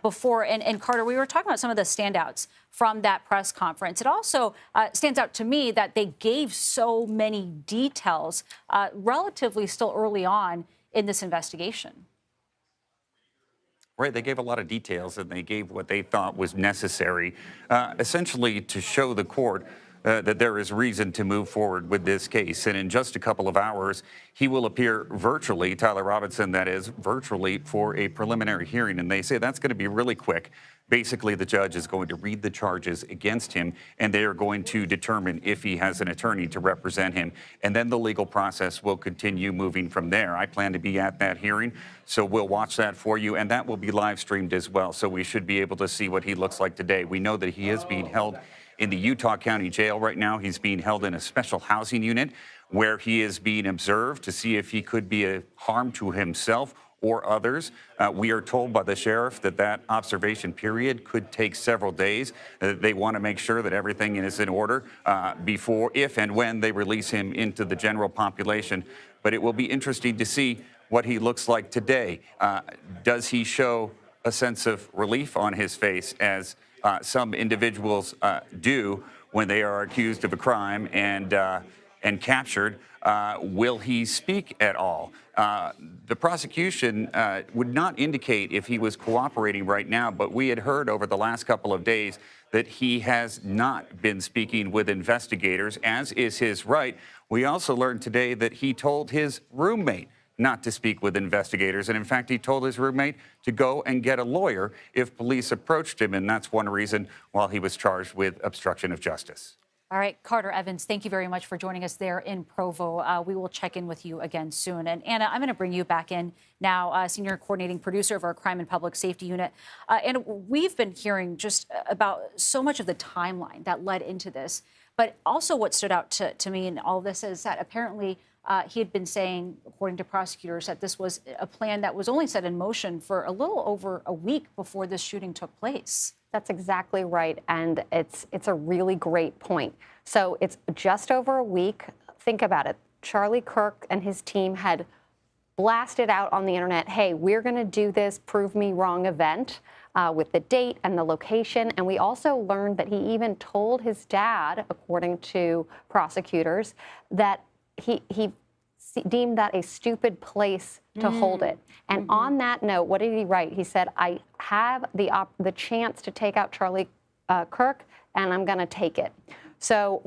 before. And Carter, we were talking about some of the standouts from that press conference. It also stands out to me that they gave so many details relatively still early on in this investigation. Right, they gave a lot of details, and they gave what they thought was necessary, essentially to show the court that there is reason to move forward with this case. And in just a couple of hours, he will appear virtually, Tyler Robinson, that is, virtually for a preliminary hearing. And they say that's going to be really quick. Basically, the judge is going to read the charges against him, and they are going to determine if he has an attorney to represent him. And then the legal process will continue moving from there. I plan to be at that hearing, so we'll watch that for you, and that will be live streamed as well. So we should be able to see what he looks like today. We know that he is being held in the Utah County Jail right now. He's being held in a special housing unit where he is being observed to see if he could be a harm to himself or others. We are told by the sheriff that that observation period could take several days. They want to make sure that everything is in order before, if and when they release him into the general population. But it will be interesting to see what he looks like today. Does he show a sense of relief on his face, as some individuals do when they are accused of a crime and captured? Will he speak at all? The prosecution would not indicate if he was cooperating right now, but we had heard over the last couple of days that he has not been speaking with investigators, as is his right. We also learned today that he told his roommate not to speak with investigators. And in fact, he told his roommate to go and get a lawyer if police approached him. And that's one reason why he was charged with obstruction of justice. All right, Carter Evans, thank you very much for joining us there in Provo. We will check in with you again soon. And Anna, I'm going to bring you back in now, senior coordinating producer of our Crime and Public Safety Unit. And we've been hearing just about so much of the timeline that led into this. But also what stood out to me in all of this is that apparently he had been saying, according to prosecutors, that this was a plan that was only set in motion for a little over a week before this shooting took place. That's exactly right, and it's a really great point. So it's just over a week. Think about it. Charlie Kirk and his team had blasted out on the internet, hey, we're going to do this prove me wrong event with the date and the location. And we also learned that he even told his dad, according to prosecutors, that he deemed that a stupid place to hold it. And on that note, what did he write? He said, I have the chance to take out Charlie Kirk, and I'm going to take it. So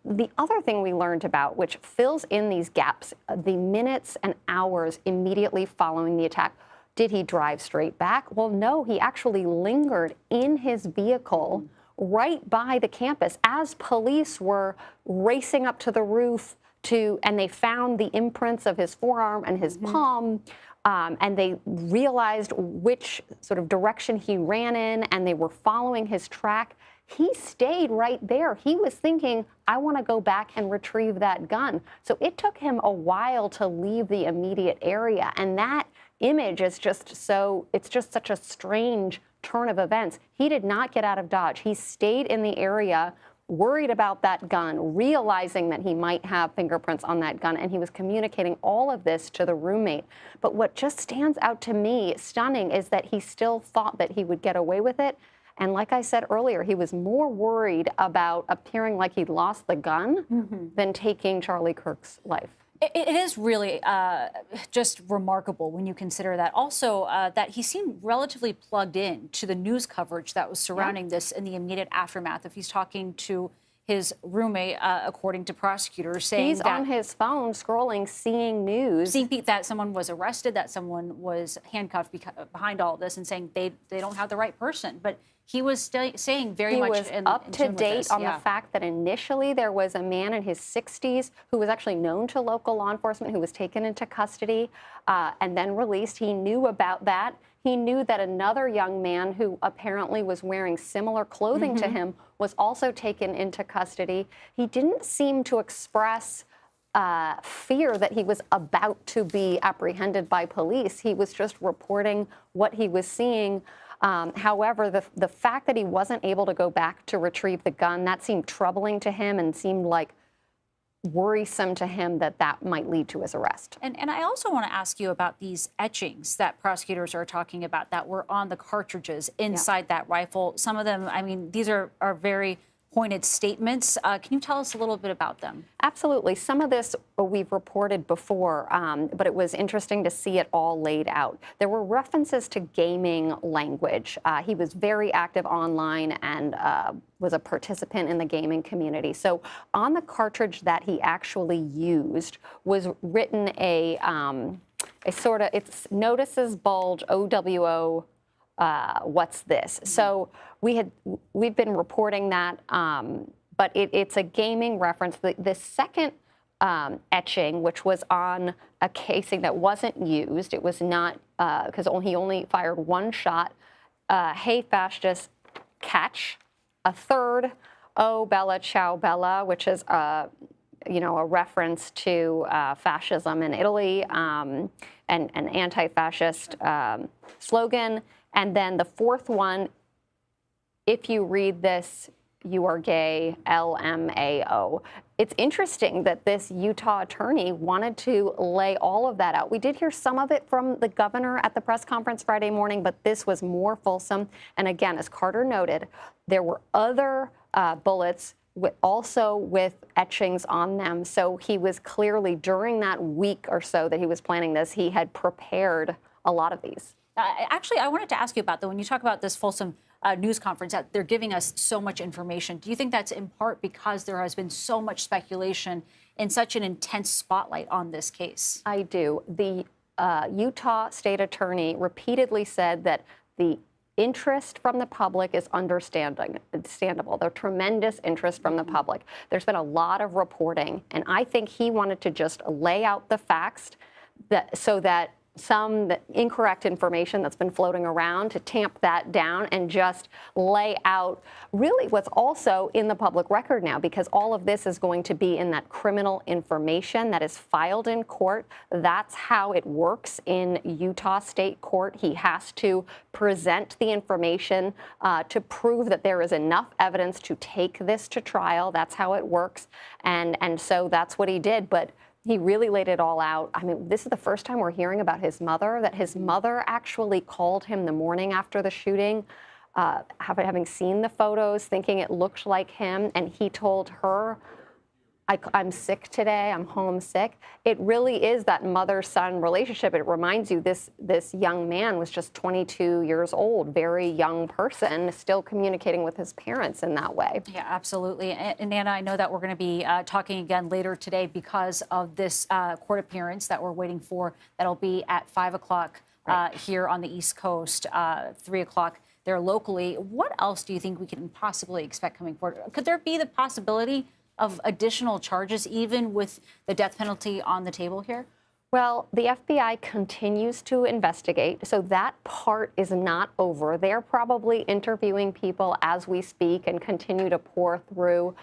the other thing we learned about, which fills in these gaps, the minutes and hours immediately following the attack. Did he drive straight back? Well, no, he actually lingered in his vehicle right by the campus as police were racing up to the roof and they found the imprints of his forearm and his palm, and they realized which sort of direction he ran in, and they were following his track. He stayed right there. He was thinking, I want to go back and retrieve that gun. So it took him a while to leave the immediate area, and that image is just it's just such a strange turn of events. He did not get out of Dodge. He stayed in the area, worried about that gun, realizing that he might have fingerprints on that gun, and he was communicating all of this to the roommate. But what just stands out to me, stunning, is that he still thought that he would get away with it. And like I said earlier, he was more worried about appearing like he'd lost the gun than taking Charlie Kirk's life. It is really just remarkable when you consider that. Also, that he seemed relatively plugged in to the news coverage that was surrounding this in the immediate aftermath. If he's talking to his roommate, according to prosecutors, saying he's on his phone scrolling, seeing news. Seeing that someone was arrested, that someone was handcuffed behind all of this, and saying they don't have the right person. But he was saying very he much was in up to tune with date this. on Yeah. the fact that initially there was a man in his 60s who was actually known to local law enforcement who was taken into custody and then released. He knew about that. He knew that another young man who apparently was wearing similar clothing to him was also taken into custody. He didn't seem to express fear that he was about to be apprehended by police. He was just reporting what he was seeing. However, the fact that he wasn't able to go back to retrieve the gun, that seemed troubling to him and seemed like worrisome to him that might lead to his arrest. And I also want to ask you about these etchings that prosecutors are talking about that were on the cartridges inside that rifle. Some of them, I mean, these are very pointed statements. Can you tell us a little bit about them? Absolutely. Some of this we've reported before, but it was interesting to see it all laid out. There were references to gaming language. He was very active online and was a participant in the gaming community. So on the cartridge that he actually used was written a sort of, it's notices bulge OWO. What's this? So we've been reporting that, but it's a gaming reference. The second etching, which was on a casing that wasn't used, it was not because he only fired one shot. Hey fascist, catch. A third, oh Bella ciao Bella, which is a reference to fascism in Italy and an anti-fascist slogan. And then the fourth one, if you read this, you are gay, LMAO. It's interesting that this Utah attorney wanted to lay all of that out. We did hear some of it from the governor at the press conference Friday morning, but this was more fulsome. And again, as Carter noted, there were other bullets also with etchings on them. So he was clearly, during that week or so that he was planning this, he had prepared a lot of these. Actually, I wanted to ask you about, though, when you talk about this fulsome news conference, that they're giving us so much information. Do you think that's in part because there has been so much speculation and such an intense spotlight on this case? I do. The Utah state attorney repeatedly said that the interest from the public is understandable. The tremendous interest from the public. There's been a lot of reporting, and I think he wanted to just lay out the facts so that some incorrect information that's been floating around, to tamp that down and just lay out really what's also in the public record now, because all of this is going to be in that criminal information that is filed in court. That's how it works in Utah State Court. He has to present the information to prove that there is enough evidence to take this to trial. That's how it works. And so that's what he did. But he really laid it all out. I mean, this is the first time we're hearing about his mother, that his mother actually called him the morning after the shooting, having seen the photos, thinking it looked like him, and he told her, I'm sick today, I'm homesick. It really is that mother-son relationship. It reminds you this young man was just 22 years old, very young person, still communicating with his parents in that way. Yeah, absolutely. And Anna, I know that we're going to be talking again later today because of this court appearance that we're waiting for. That'll be at 5 o'clock here on the East Coast, 3 o'clock there locally. What else do you think we can possibly expect coming forward? Could there be the possibility of additional charges, even with the death penalty on the table here? Well, the FBI continues to investigate, so that part is not over. They're probably interviewing people as we speak and continue to pour through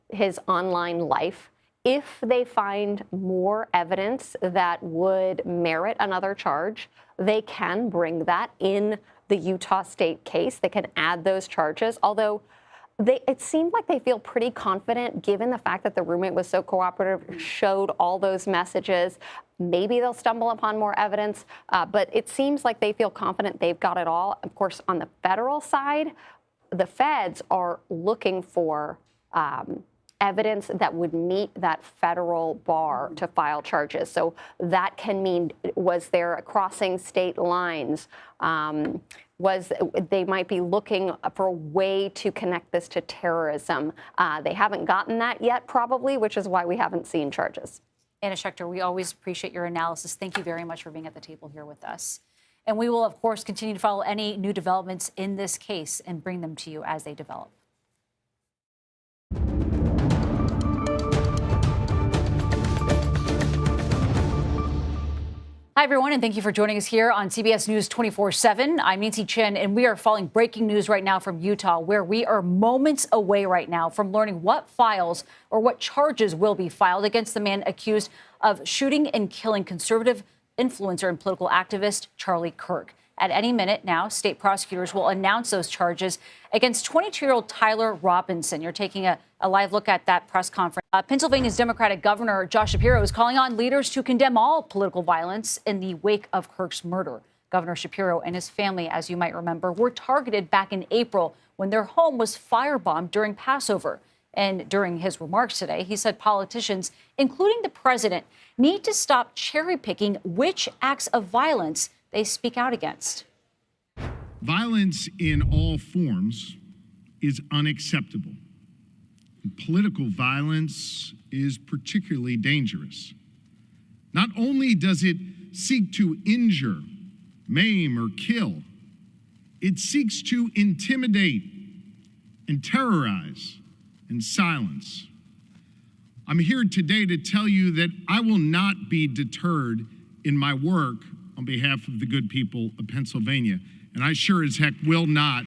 his online life. If they find more evidence that would merit another charge, they can bring that in the Utah State case. They can add those charges, although it seemed like they feel pretty confident, given the fact that the roommate was so cooperative, showed all those messages. Maybe they'll stumble upon more evidence, but it seems like they feel confident they've got it all. Of course, on the federal side, the feds are looking for evidence that would meet that federal bar to file charges. So that can mean, was there crossing state lines? They might be looking for a way to connect this to terrorism. They haven't gotten that yet, probably, which is why we haven't seen charges. Anna Schechter, we always appreciate your analysis. Thank you very much for being at the table here with us. And we will, of course, continue to follow any new developments in this case and bring them to you as they develop. Hi, everyone, and thank you for joining us here on CBS News 24/7. I'm Nancy Chen, and we are following breaking news right now from Utah, where we are moments away right now from learning what files or what charges will be filed against the man accused of shooting and killing conservative influencer and political activist Charlie Kirk. At any minute now, state prosecutors will announce those charges against 22-year-old Tyler Robinson. You're taking a live look at that press conference. Pennsylvania's Democratic Governor Josh Shapiro is calling on leaders to condemn all political violence in the wake of Kirk's murder. Governor Shapiro and his family, as you might remember, were targeted back in April when their home was firebombed during Passover. And during his remarks today, he said politicians, including the president, need to stop cherry-picking which acts of violence they speak out against. Violence in all forms is unacceptable. And political violence is particularly dangerous. Not only does it seek to injure, maim, or kill, it seeks to intimidate and terrorize and silence. I'm here today to tell you that I will not be deterred in my work on behalf of the good people of Pennsylvania, and I sure as heck will not